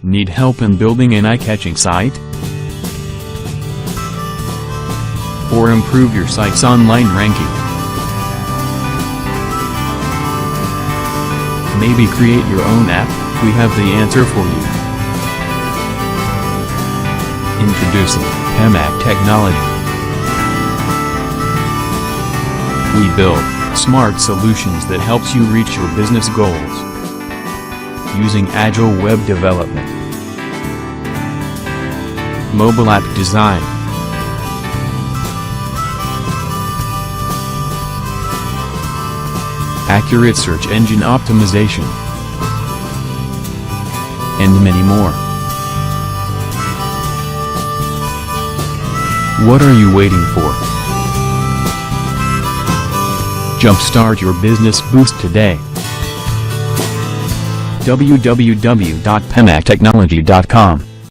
Need help in building an eye-catching site? Or improve your site's online ranking? Maybe create your own app? We have the answer for you. Introducing Pemac Technology. We build smart solutions that helps you reach your business goals using agile web development, mobile app design, accurate search engine optimization, and many more. What are you waiting for? Jumpstart your business boost today. www.pemactechnology.com